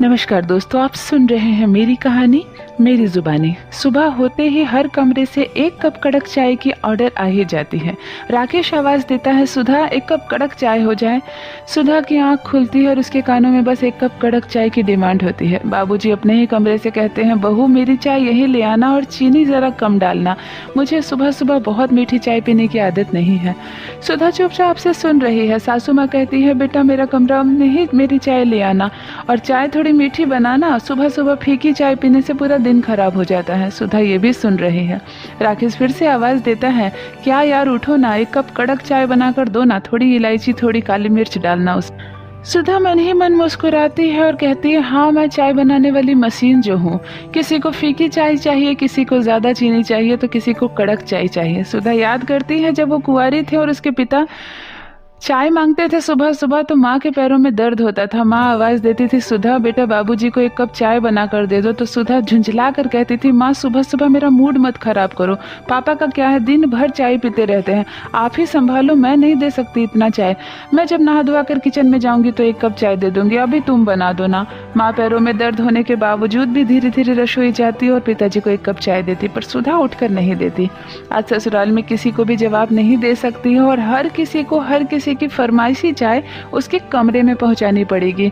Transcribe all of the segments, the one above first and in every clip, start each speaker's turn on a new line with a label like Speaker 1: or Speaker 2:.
Speaker 1: नमस्कार दोस्तों, आप सुन रहे हैं मेरी कहानी मेरी जुबानी। सुबह होते ही हर कमरे से एक कप कड़क चाय की ऑर्डर आ ही जाती है। राकेश आवाज़ देता है, सुधा एक कप कड़क चाय हो जाए। सुधा की आंख खुलती है और उसके कानों में बस एक कप कड़क चाय की डिमांड होती है। बाबूजी अपने ही कमरे से कहते हैं, बहू मेरी चाय यही ले आना और चीनी ज़रा कम डालना, मुझे सुबह सुबह बहुत मीठी चाय पीने की आदत नहीं है। सुधा चुपचाप से सुन रही है। सासू माँ कहती है, बेटा मेरा कमरा में ही मेरी चाय ले आना और चाय थोड़ी मीठी बनाना, सुबह सुबह फीकी चाय पीने से पूरा दिन खराब हो जाता है। सुधा ये भी सुन रही है। राकेश फिर से आवाज़ देता है, क्या यार उठो ना, एक कप कड़क चाय बनाकर दो ना, थोड़ी इलायची थोड़ी काली मिर्च डालना उस। सुधा मन ही मन मुस्कुराती है और कहती है, हाँ मैं चाय बनाने वाली मशीन जो हूँ, किसी को फीकी चाय चाहिए, किसी को ज़्यादा चीनी चाहिए तो किसी को कड़क चाय चाहिए। सुधा याद करती है जब वो कुंवारी थे और उसके पिता चाय मांगते थे सुबह सुबह तो माँ के पैरों में दर्द होता था। माँ आवाज़ देती थी, सुधा बेटा बाबूजी को एक कप चाय बना कर दे दो, तो सुधा झुंझला कर कहती थी, माँ सुबह सुबह मेरा मूड मत खराब करो, पापा का क्या है दिन भर चाय पीते रहते हैं, आप ही संभालो, मैं नहीं दे सकती इतना चाय, मैं जब नहा धोआ कर किचन में जाऊँगी तो एक कप चाय दे दूँगी, अभी तुम बना दो ना। माँ पैरों में दर्द होने के बावजूद भी धीरे धीरे रसोई जाती और पिताजी को एक कप चाय देती, पर सुधा उठकर नहीं देती। आज ससुराल में किसी को भी जवाब नहीं दे सकती है और हर किसी की फरमाइशी चाय उसके कमरे में पहुंचानी पड़ेगी।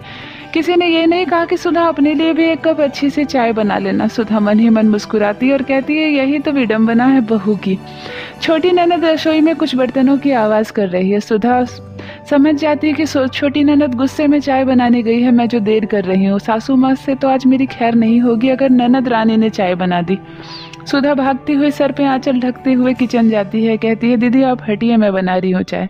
Speaker 1: किसी ने ये नहीं कहा कि सुधा अपने लिए भी एक कप अच्छी सी चाय बना लेना। सुधा मन ही मन मुस्कुराती और कहती है, यही तो विडंबना है बहू की। छोटी ननद रसोई में कुछ बर्तनों की आवाज़ कर रही है। सुधा समझ जाती है कि छोटी ननद गुस्से में चाय बनाने गई है, मैं जो देर कर रही हूँ। सासू माँ से तो आज मेरी खैर नहीं होगी अगर ननद रानी ने चाय बना दी। सुधा भागती हुई सर पे आंचल ढकते हुए किचन जाती है। कहती है, दीदी आप हटिए, मैं बना रही हूँ चाय।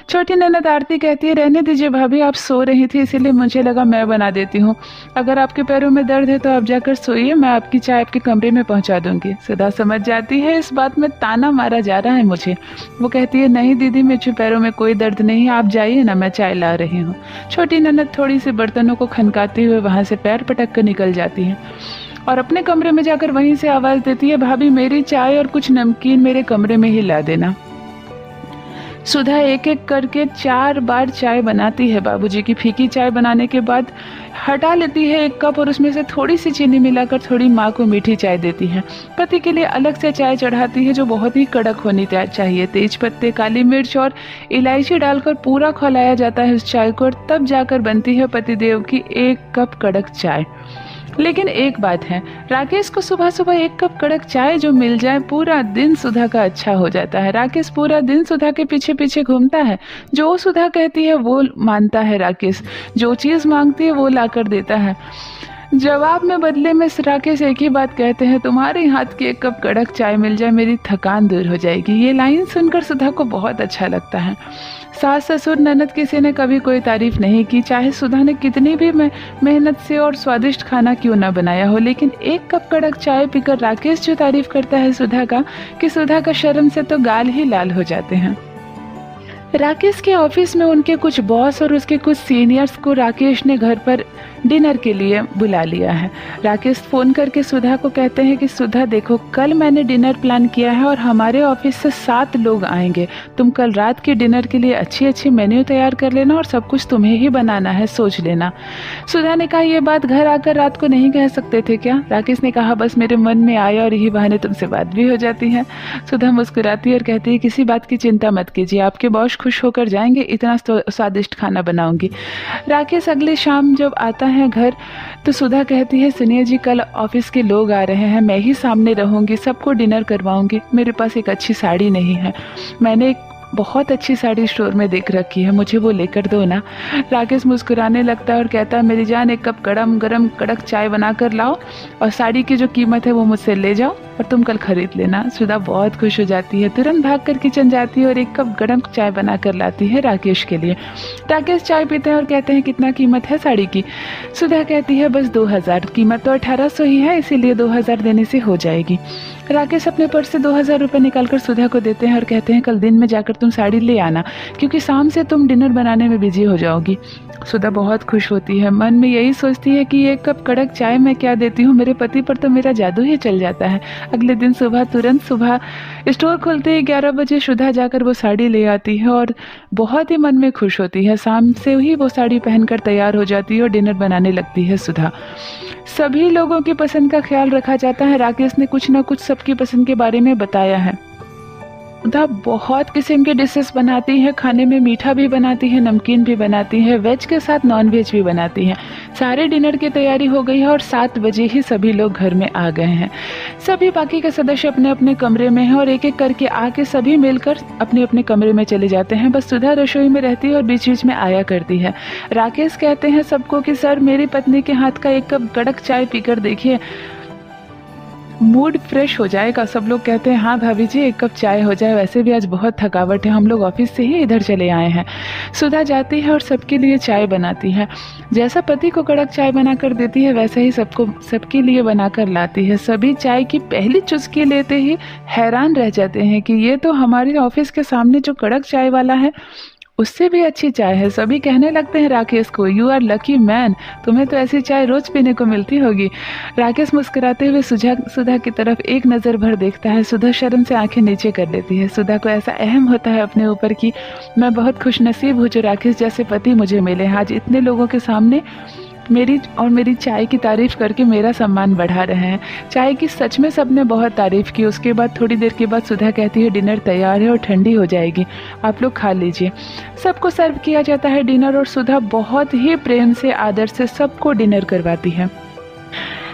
Speaker 1: छोटी ननद आरती कहती है, रहने दीजिए भाभी, आप सो रही थी इसीलिए मुझे लगा मैं बना देती हूँ, अगर आपके पैरों में दर्द है तो आप जाकर सोइए, मैं आपकी चाय आपके कमरे में पहुँचा दूंगी। सुधा समझ जाती है इस बात में ताना मारा जा रहा है मुझे। वो कहती है, नहीं दीदी मुझे पैरों में कोई दर्द नहीं, आप जाइए ना, मैं चाय ला रही हूँ। छोटी ननद थोड़ी सी बर्तनों को खनकाते हुए वहाँ से पैर पटक कर निकल जाती है और अपने कमरे में जाकर वहीं से आवाज़ देती है, भाभी मेरी चाय और कुछ नमकीन मेरे कमरे में ही ला देना। सुधा एक एक करके 4 बार चाय बनाती है। बाबूजी की फीकी चाय बनाने के बाद हटा लेती है एक कप और उसमें से थोड़ी सी चीनी मिलाकर थोड़ी माँ को मीठी चाय देती है। पति के लिए अलग से चाय चढ़ाती है जो बहुत ही कड़क होनी चाहिए। तेज पत्ते, काली मिर्च और इलायची डालकर पूरा खौलाया जाता है उस चाय को और तब जाकर बनती है पतिदेव की 1 कप कड़क चाय। लेकिन एक बात है, राकेश को सुबह सुबह 1 कप कड़क चाय जो मिल जाए पूरा दिन सुधा का अच्छा हो जाता है। राकेश पूरा दिन सुधा के पीछे पीछे घूमता है, जो सुधा कहती है वो मानता है राकेश, जो चीज़ मांगती है वो ला कर देता है। जवाब में बदले में राकेश एक ही बात कहते हैं, तुम्हारे हाथ की 1 कप कड़क चाय मिल जाए मेरी थकान दूर हो जाएगी। ये लाइन सुनकर सुधा को बहुत अच्छा लगता है। सास ससुर ननद किसी ने कभी कोई तारीफ नहीं की, चाहे सुधा ने कितनी भी मेहनत से और स्वादिष्ट खाना क्यों ना बनाया हो, लेकिन 1 कप कड़क चाय पीकर राकेश जो तारीफ करता है सुधा का, कि सुधा का शर्म से तो गाल ही लाल हो जाते हैं। राकेश के ऑफिस में उनके कुछ बॉस और उसके कुछ सीनियर्स को राकेश ने घर पर डिनर के लिए बुला लिया है। राकेश फ़ोन करके सुधा को कहते हैं कि सुधा देखो, कल मैंने डिनर प्लान किया है और हमारे ऑफिस से 7 लोग आएंगे, तुम कल रात के डिनर के लिए अच्छी अच्छी मेन्यू तैयार कर लेना और सब कुछ तुम्हें ही बनाना है, सोच लेना। सुधा ने कहा, ये बात घर आकर रात को नहीं कह सकते थे क्या? राकेश ने कहा, बस मेरे मन में आया और यही बहाने तुमसे बात भी हो जाती है। सुधा मुस्कुराती है और कहती है, किसी बात की चिंता मत कीजिए, आपके बॉस खुश होकर जाएंगे, इतना स्वादिष्ट खाना बनाऊंगी। राकेश अगले शाम जब आता है घर तो सुधा कहती है, सुनिए जी, कल ऑफिस के लोग आ रहे हैं, मैं ही सामने रहूंगी, सबको डिनर करवाऊंगी, मेरे पास एक अच्छी साड़ी नहीं है, मैंने एक बहुत अच्छी साड़ी स्टोर में देख रखी है, मुझे वो लेकर दो ना। राकेश मुस्कुराने लगता है और कहता है, मेरी जान 1 कप गरम गरम कड़क चाय बना कर लाओ और साड़ी की जो कीमत है वो मुझसे ले जाओ और तुम कल खरीद लेना। सुधा बहुत खुश हो जाती है, तुरंत भागकर किचन जाती है और 1 कप गरम चाय बना कर लाती है राकेश के लिए। राकेश चाय पीते हैं और कहते हैं, कितना कीमत है साड़ी की? सुधा कहती है, बस 2000, कीमत तो 1800 ही है, इसीलिए 2000 देने से हो जाएगी। राकेश अपने पर्स से 2000 रुपये निकालकर सुधा को देते हैं और कहते हैं, कल दिन में जाकर तुम साड़ी ले आना, क्योंकि शाम से तुम डिनर बनाने में बिजी हो जाओगी। सुधा बहुत खुश होती है, मन में यही सोचती है कि 1 कप कड़क चाय मैं क्या देती हूँ, मेरे पति पर तो मेरा जादू ही चल जाता है। अगले दिन तुरंत सुबह स्टोर खुलते ही 11 बजे सुधा जाकर वो साड़ी ले आती है और बहुत ही मन में खुश होती है। शाम से ही वो साड़ी पहनकर तैयार हो जाती है और डिनर बनाने लगती है सुधा। सभी लोगों की पसंद का ख्याल रखा जाता है। राकेश ने कुछ ना कुछ सबकी पसंद के बारे में बताया है। सुधा बहुत किस्म के डिशेस बनाती है, खाने में मीठा भी बनाती है, नमकीन भी बनाती है, वेज के साथ नॉन वेज भी बनाती है। सारे डिनर की तैयारी हो गई है और 7 बजे ही सभी लोग घर में आ गए हैं। सभी बाकी के सदस्य अपने अपने कमरे में हैं और एक एक करके आके सभी मिलकर अपने अपने कमरे में चले जाते हैं। बस सुधा रसोई में रहती है और बीच बीच में आया करती है। राकेश कहते हैं सबको कि सर मेरी पत्नी के हाथ का 1 कप कड़क चाय पीकर देखिए, मूड फ्रेश हो जाएगा। सब लोग कहते हैं हाँ भाभी जी 1 कप चाय हो जाए, वैसे भी आज बहुत थकावट है, हम लोग ऑफिस से ही इधर चले आए हैं। सुधा जाती है और सबके लिए चाय बनाती है। जैसा पति को कड़क चाय बनाकर देती है वैसा ही सबके लिए बनाकर लाती है। सभी चाय की पहली चुस्की लेते ही हैरान रह जाते हैं कि ये तो हमारे ऑफिस के सामने जो कड़क चाय वाला है उससे भी अच्छी चाय है। सभी कहने लगते हैं राकेश को, यू आर लकी मैन, तुम्हें तो ऐसी चाय रोज पीने को मिलती होगी। राकेश मुस्कुराते हुए सुधा की तरफ एक नज़र भर देखता है। सुधा शर्म से आंखें नीचे कर लेती है। सुधा को ऐसा अहम होता है अपने ऊपर कि मैं बहुत खुशनसीब हूँ जो राकेश जैसे पति मुझे मिले हैं। आज इतने लोगों के सामने मेरी चाय की तारीफ़ करके मेरा सम्मान बढ़ा रहे हैं। चाय की सच में सबने बहुत तारीफ़ की। उसके बाद थोड़ी देर के बाद सुधा कहती है डिनर तैयार है और ठंडी हो जाएगी, आप लोग खा लीजिए। सबको सर्व किया जाता है डिनर और सुधा बहुत ही प्रेम से आदर से सबको डिनर करवाती है।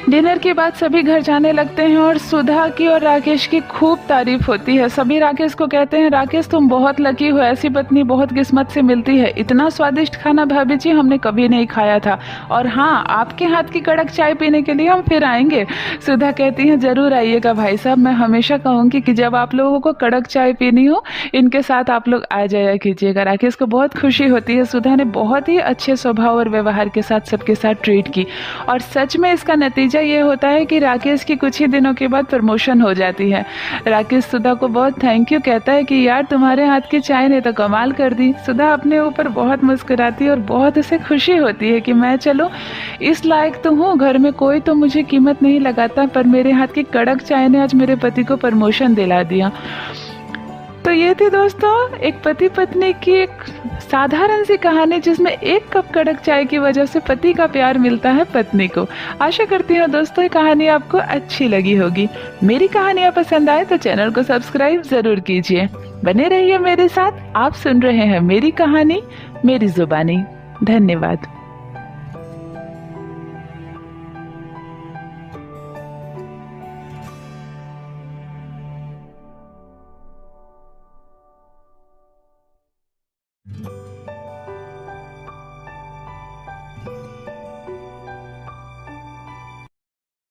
Speaker 1: डिनर के बाद सभी घर जाने लगते हैं और सुधा की और राकेश की खूब तारीफ होती है। सभी राकेश को कहते हैं राकेश तुम बहुत लकी हो, ऐसी पत्नी बहुत किस्मत से मिलती है। इतना स्वादिष्ट खाना भाभी जी हमने कभी नहीं खाया था, और हाँ आपके हाथ की कड़क चाय पीने के लिए हम फिर आएंगे। सुधा कहती है जरूर आइएगा भाई साहब, मैं हमेशा कहूँगी कि जब आप लोगों को कड़क चाय पीनी हो इनके साथ आप लोग आ जाया कीजिएगा। राकेश को बहुत खुशी होती है। सुधा ने बहुत ही अच्छे स्वभाव और व्यवहार के साथ सबके साथ ट्रीट की और सच में इसका नतीजा ये होता है कि राकेश की कुछ ही दिनों के बाद प्रमोशन हो जाती है। राकेश सुधा को बहुत थैंक यू कहता है कि यार तुम्हारे हाथ की चाय ने तो कमाल कर दी। सुधा अपने ऊपर बहुत मुस्कुराती है और बहुत उसे खुशी होती है कि मैं चलो इस लायक तो हूँ, घर में कोई तो मुझे कीमत नहीं लगाता, पर मेरे हाथ की कड़क चाय ने आज मेरे पति को प्रमोशन दिला दिया। तो ये थी दोस्तों एक पति पत्नी की एक साधारण सी कहानी जिसमें 1 कप कड़क चाय की वजह से पति का प्यार मिलता है पत्नी को। आशा करती हूँ दोस्तों ये कहानी आपको अच्छी लगी होगी। मेरी कहानियाँ पसंद आए तो चैनल को सब्सक्राइब जरूर कीजिए। बने रहिए मेरे साथ। आप सुन रहे हैं मेरी कहानी मेरी जुबानी। धन्यवाद।